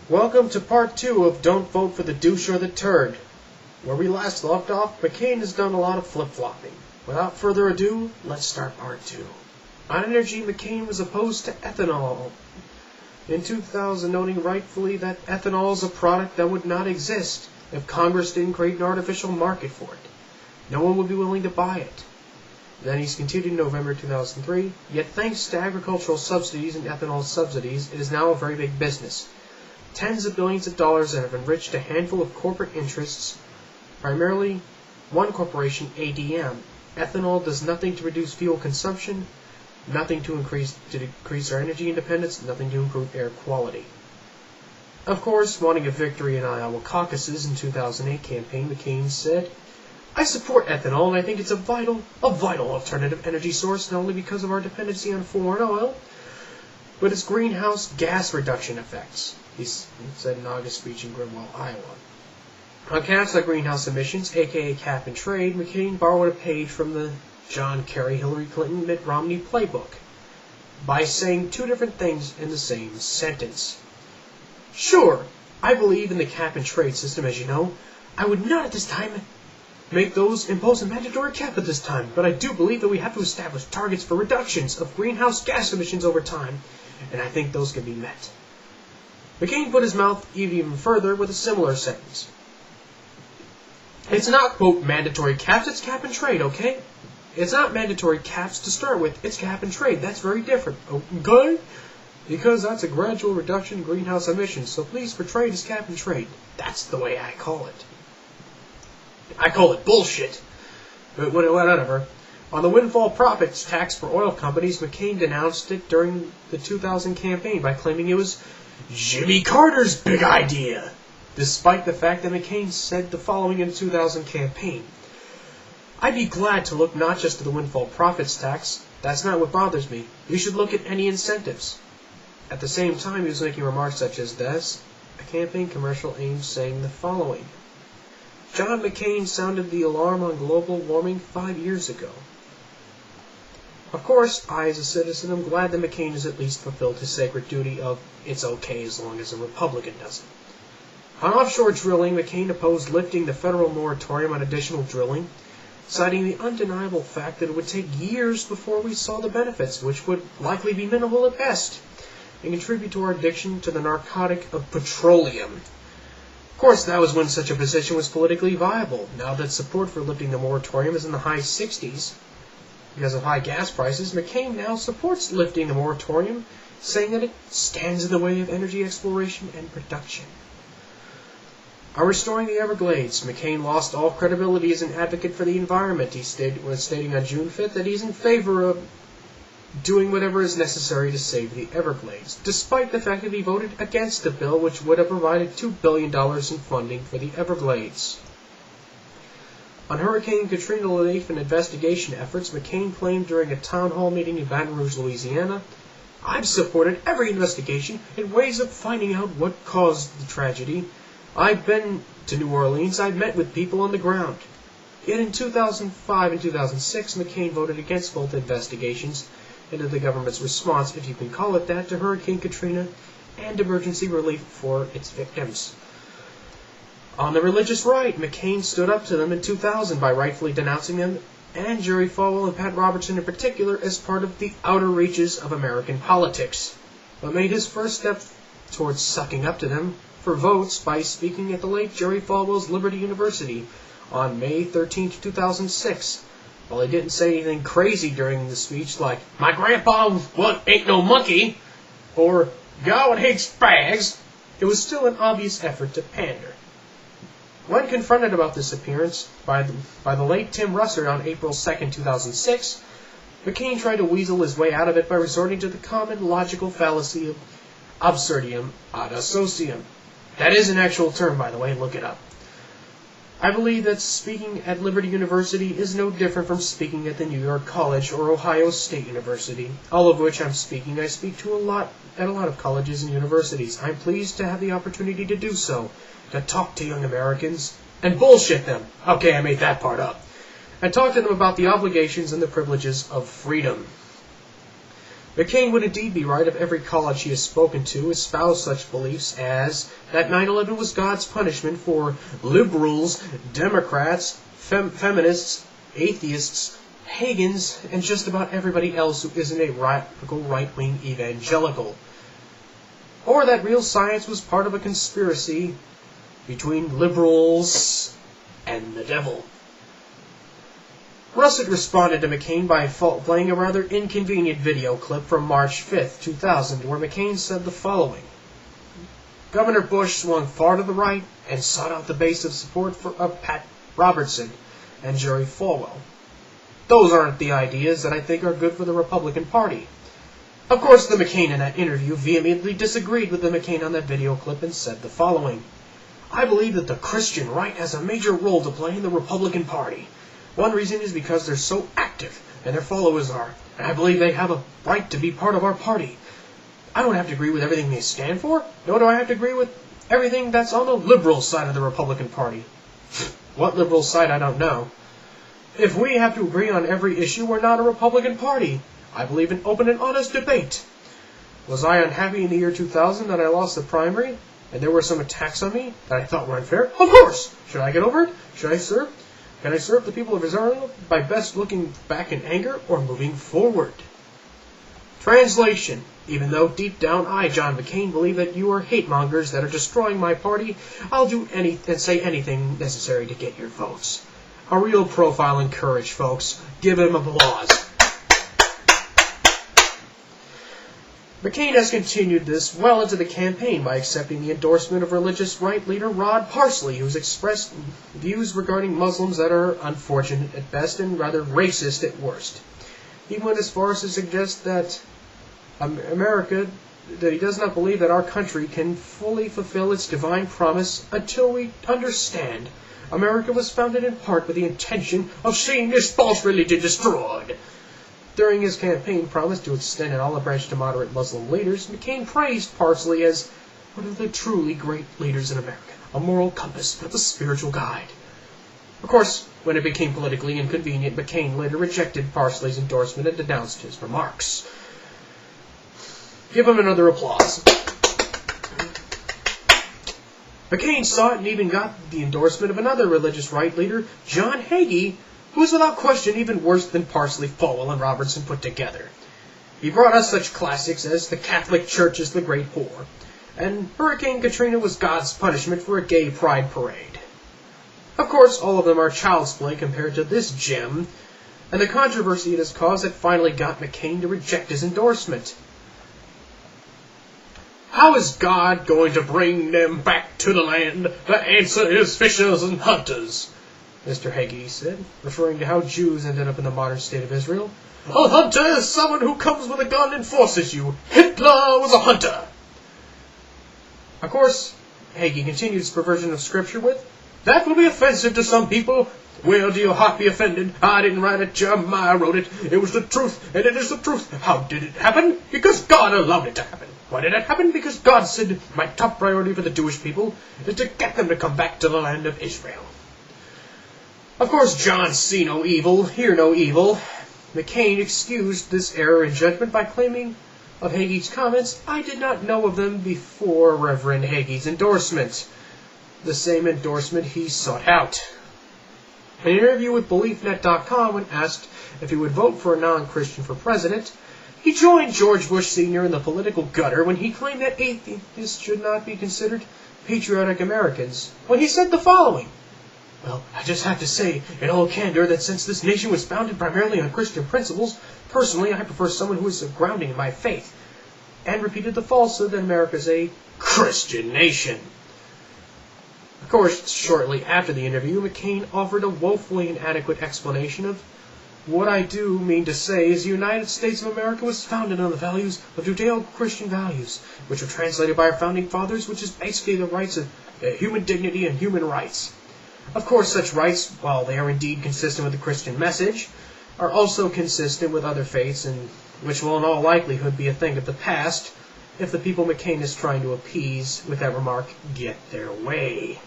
Welcome to part 2 of Don't Vote for the Douche or the Turd. Where we last left off, McCain has done a lot of flip-flopping. Without further ado, let's start part 2. On energy, McCain was opposed to ethanol. In 2000, noting rightfully that ethanol is a product that would not exist if Congress didn't create an artificial market for it. No one would be willing to buy it. Then he's continued in November 2003, yet thanks to agricultural subsidies and ethanol subsidies, it is now a very big business. Tens of billions of dollars that have enriched a handful of corporate interests, primarily one corporation, ADM. Ethanol does nothing to reduce fuel consumption, nothing to decrease our energy independence, nothing to improve air quality. Of course, wanting a victory in Iowa caucuses in 2008 campaign, McCain said, "I support ethanol and I think it's a vital alternative energy source, not only because of our dependency on foreign oil, but its greenhouse gas reduction effects," he said in an August speech in Grimwell, Iowa. On caps like greenhouse emissions, aka cap and trade, McCain borrowed a page from the John Kerry, Hillary Clinton, Mitt Romney playbook by saying two different things in the same sentence. "Sure, I believe in the cap and trade system, as you know. I would not at this time impose a mandatory cap at this time, but I do believe that we have to establish targets for reductions of greenhouse gas emissions over time, and I think those can be met." McCain put his mouth even further with a similar sentence. "It's not, quote, mandatory caps, it's cap and trade, okay? It's not mandatory caps to start with, it's cap and trade. That's very different, okay? Because that's a gradual reduction in greenhouse emissions, so please, for trade is cap and trade. That's the way I call it. I call it bullshit, but whatever." On the windfall profits tax for oil companies, McCain denounced it during the 2000 campaign by claiming it was Jimmy Carter's big idea, despite the fact that McCain said the following in the 2000 campaign: "I'd be glad to look not just at the windfall profits tax. That's not what bothers me. We should look at any incentives." At the same time, he was making remarks such as this. A campaign commercial aimed saying the following: "John McCain sounded the alarm on global warming 5 years ago." Of course, I, as a citizen, am glad that McCain has at least fulfilled his sacred duty of "it's okay as long as a Republican does it." On offshore drilling, McCain opposed lifting the federal moratorium on additional drilling, citing the undeniable fact that it would take years before we saw the benefits, which would likely be minimal at best, and contribute to our addiction to the narcotic of petroleum. Of course, that was when such a position was politically viable. Now that support for lifting the moratorium is in the high 60s, because of high gas prices, McCain now supports lifting the moratorium, saying that it stands in the way of energy exploration and production. On restoring the Everglades, McCain lost all credibility as an advocate for the environment. He was stating on June 5th that he's in favor of doing whatever is necessary to save the Everglades, despite the fact that he voted against the bill which would have provided $2 billion in funding for the Everglades. On Hurricane Katrina relief and investigation efforts, McCain claimed during a town hall meeting in Baton Rouge, Louisiana, "I've supported every investigation and ways of finding out what caused the tragedy. I've been to New Orleans, I've met with people on the ground." Yet in 2005 and 2006, McCain voted against both investigations into the government's response, if you can call it that, to Hurricane Katrina and emergency relief for its victims. On the religious right, McCain stood up to them in 2000 by rightfully denouncing them, and Jerry Falwell and Pat Robertson in particular, as part of the outer reaches of American politics, but made his first step towards sucking up to them for votes by speaking at the late Jerry Falwell's Liberty University on May 13, 2006. While he didn't say anything crazy during the speech like, "My grandpa ain't no monkey," or "God hates fags," it was still an obvious effort to pander. When confronted about this appearance by the late Tim Russert on April 2, 2006, McCain tried to weasel his way out of it by resorting to the common logical fallacy of absurdum ad associandum. That is an actual term, by the way, look it up. I believe that speaking at Liberty University is no different from speaking at the New York College or Ohio State University, all of which I speak to at a lot of colleges and universities. I'm pleased to have the opportunity to do so, to talk to young Americans and bullshit them. Okay, I made that part up. And talk to them about the obligations and the privileges of freedom. McCain would indeed be right if every college he has spoken to espoused such beliefs as that 9/11 was God's punishment for liberals, Democrats, feminists, atheists, pagans, and just about everybody else who isn't a radical right-wing evangelical. Or that real science was part of a conspiracy between liberals and the devil. Russett responded to McCain by playing a rather inconvenient video clip from March 5, 2000, where McCain said the following. Governor Bush swung far to the right and sought out the base of support of Pat Robertson and Jerry Falwell. Those aren't the ideas that I think are good for the Republican Party. Of course, the McCain in that interview vehemently disagreed with the McCain on that video clip and said the following. I believe that the Christian right has a major role to play in the Republican Party. One reason is because they're so active, and their followers are, and I believe they have a right to be part of our party. I don't have to agree with everything they stand for, nor do I have to agree with everything that's on the liberal side of the Republican Party. What liberal side, I don't know. If we have to agree on every issue, we're not a Republican Party. I believe in open and honest debate. Was I unhappy in the year 2000 that I lost the primary, and there were some attacks on me that I thought were unfair? Of course! Should I get over it? Should I serve? Can I serve the people of Israel by best looking back in anger or moving forward? Translation. Even though deep down I, John McCain, believe that you are hate mongers that are destroying my party, I'll do and say anything necessary to get your votes. A real profile and courage, folks. Give him applause. McCain has continued this well into the campaign by accepting the endorsement of religious right leader Rod Parsley, who's expressed views regarding Muslims that are unfortunate at best and rather racist at worst. He went as far as to suggest that he does not believe that our country can fully fulfill its divine promise until we understand America was founded in part with the intention of seeing this false religion destroyed. During his campaign promise to extend an olive branch to moderate Muslim leaders, McCain praised Parsley as one of the truly great leaders in America, a moral compass, a spiritual guide. Of course, when it became politically inconvenient, McCain later rejected Parsley's endorsement and denounced his remarks. Give him another applause. McCain saw it and even got the endorsement of another religious right leader, John Hagee, who was without question even worse than Parsley, Falwell, and Robertson put together. He brought us such classics as the Catholic Church is the Great Whore, and Hurricane Katrina was God's punishment for a gay pride parade. Of course, all of them are child's play compared to this gem, and the controversy it has caused that finally got McCain to reject his endorsement. How is God going to bring them back to the land? The answer is fishers and hunters, Mr. Hagee said, referring to how Jews ended up in the modern state of Israel. A hunter is someone who comes with a gun and forces you. Hitler was a hunter. Of course, Hagee continued his perversion of Scripture with, that will be offensive to some people. Well, do your heart be offended? I didn't write it, Jeremiah wrote it. It was the truth, and it is the truth. How did it happen? Because God allowed it to happen. Why did it happen? Because God said, my top priority for the Jewish people is to get them to come back to the land of Israel. Of course, John see no evil, hear no evil. McCain excused this error in judgment by claiming of Hagee's comments, I did not know of them before Reverend Hagee's endorsement. The same endorsement he sought out. In an interview with BeliefNet.com, when asked if he would vote for a non-Christian for president, he joined George Bush Sr. in the political gutter when he claimed that atheists should not be considered patriotic Americans, when he said the following, well, I just have to say, in all candor, that since this nation was founded primarily on Christian principles, personally I prefer someone who is grounding in my faith, and repeated the falsehood that America is a Christian nation. Of course, shortly after the interview, McCain offered a woefully inadequate explanation of what I do mean to say is the United States of America was founded on the values of Judeo-Christian values, which were translated by our founding fathers, which is basically the rights of human dignity and human rights. Of course, such rights, while they are indeed consistent with the Christian message, are also consistent with other faiths, and which will in all likelihood be a thing of the past if the people McCain is trying to appease with that remark get their way.